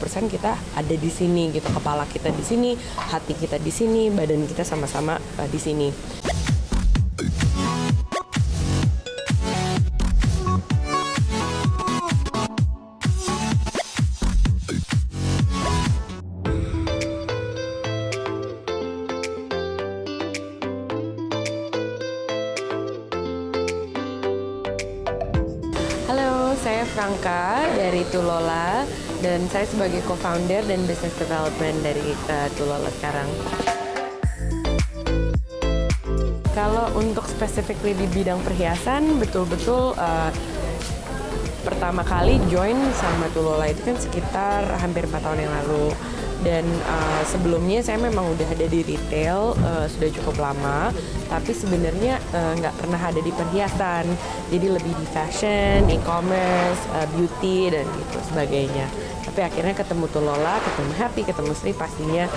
100% kita ada di sini gitu, kepala kita di sini, hati kita di sini, badan kita sama-sama di sini. Saya Franka dari Tulola dan saya sebagai co-founder dan business development dari Tulola sekarang. Kalau untuk specifically di bidang perhiasan, betul-betul pertama kali join sama Tulola itu kan sekitar hampir 4 tahun yang lalu. Dan sebelumnya saya memang udah ada di retail sudah cukup lama, tapi sebenarnya nggak pernah ada di perhiasan. Jadi lebih di fashion, e-commerce, beauty dan gitu sebagainya. Tapi akhirnya ketemu Tulola, ketemu Happy, ketemu Sri, pastinya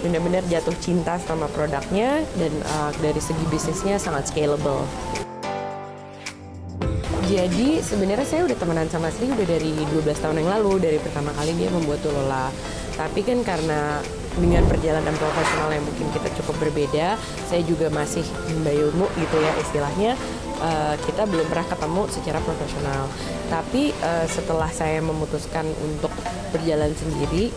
benar-benar jatuh cinta sama produknya dan dari segi bisnisnya sangat scalable. Jadi sebenarnya saya udah temenan sama Sri udah dari 12 tahun yang lalu, dari pertama kali dia membuat Tulola. Tapi kan karena dengan perjalanan profesional yang mungkin kita cukup berbeda, saya juga masih menimba ilmu gitu ya istilahnya, kita belum pernah ketemu secara profesional. Tapi setelah saya memutuskan untuk berjalan sendiri,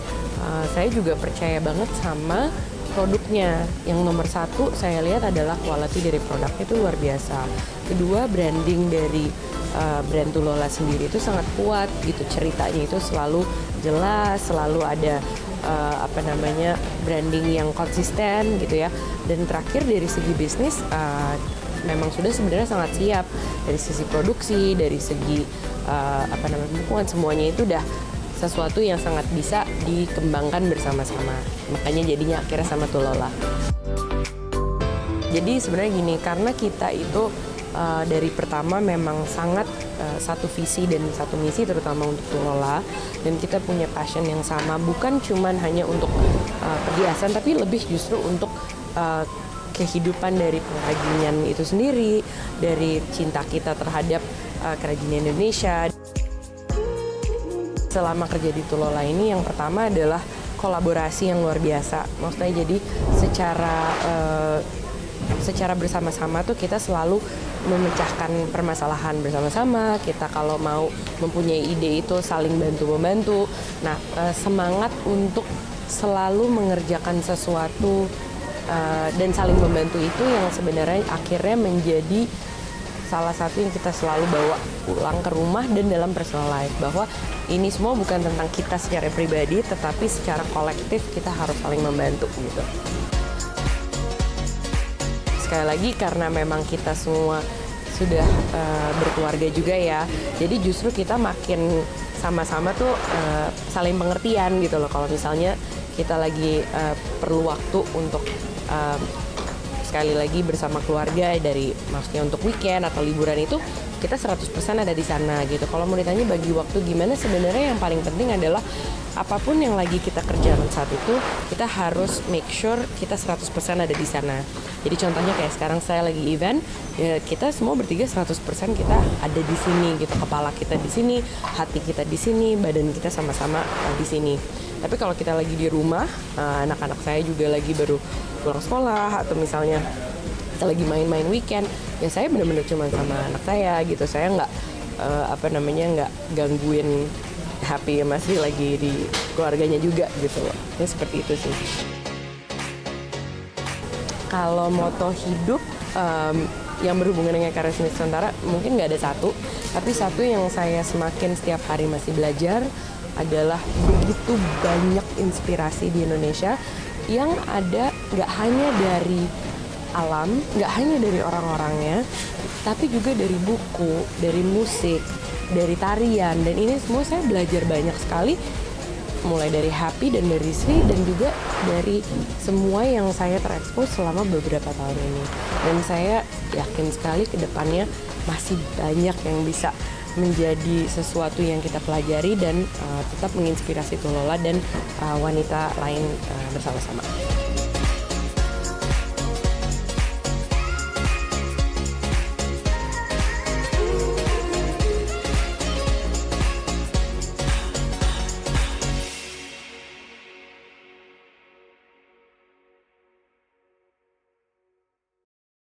saya juga percaya banget sama produknya. Yang nomor satu saya lihat adalah quality dari produknya itu luar biasa. Kedua, branding dari brand Tulola sendiri itu sangat kuat gitu, ceritanya itu selalu jelas, selalu ada branding yang konsisten gitu ya. Dan terakhir dari segi bisnis memang sudah sebenarnya sangat siap dari sisi produksi, dari segi dukungan, semuanya itu udah sesuatu yang sangat bisa dikembangkan bersama-sama. Makanya jadinya akhirnya sama Tulola. Jadi sebenarnya gini, karena kita itu dari pertama memang sangat satu visi dan satu misi terutama untuk Tulola, dan kita punya passion yang sama, bukan cuman hanya untuk perhiasan tapi lebih justru untuk kehidupan dari pengrajinan itu sendiri, dari cinta kita terhadap kerajinan Indonesia. Selama kerja di Tulola ini yang pertama adalah kolaborasi yang luar biasa. Maksudnya jadi secara bersama-sama tuh kita selalu memecahkan permasalahan bersama-sama. Kita kalau mau mempunyai ide itu saling bantu-membantu. Nah, semangat untuk selalu mengerjakan sesuatu dan saling membantu itu yang sebenarnya akhirnya menjadi salah satu yang kita selalu bawa pulang ke rumah dan dalam personal life, bahwa ini semua bukan tentang kita secara pribadi, tetapi secara kolektif kita harus saling membantu gitu. Sekali lagi karena memang kita semua sudah berkeluarga juga ya, jadi justru kita makin sama-sama tuh saling pengertian gitu loh. Kalau misalnya kita lagi perlu waktu untuk sekali lagi bersama keluarga, dari maksudnya untuk weekend atau liburan, itu kita 100% ada di sana gitu. Kalau mau ditanya bagi waktu gimana, sebenarnya yang paling penting adalah apapun yang lagi kita kerjakan saat itu, kita harus make sure kita 100% ada di sana. Jadi contohnya kayak sekarang saya lagi event, ya kita semua bertiga 100% kita ada di sini gitu. Kepala kita di sini, hati kita di sini, badan kita sama-sama di sini. Tapi kalau kita lagi di rumah, anak-anak saya juga lagi baru pulang sekolah, atau misalnya kita lagi main-main weekend, ya saya benar-benar cuma sama anak saya gitu. Saya nggak nggak gangguin Happy ya, masih lagi di keluarganya juga gitu loh. Ya seperti itu sih. Kalau moto hidup yang berhubungan dengan karya seni Nusantara mungkin nggak ada satu, tapi satu yang saya semakin setiap hari masih belajar adalah begitu banyak inspirasi di Indonesia yang ada nggak hanya dari alam, nggak hanya dari orang-orangnya, tapi juga dari buku, dari musik, dari tarian, dan ini semua saya belajar banyak sekali, mulai dari Happy dan dari Sri, dan juga dari semua yang saya terekspos selama beberapa tahun ini. Dan saya yakin sekali ke depannya masih banyak yang bisa menjadi sesuatu yang kita pelajari dan tetap menginspirasi Tulola dan wanita lain bersama-sama.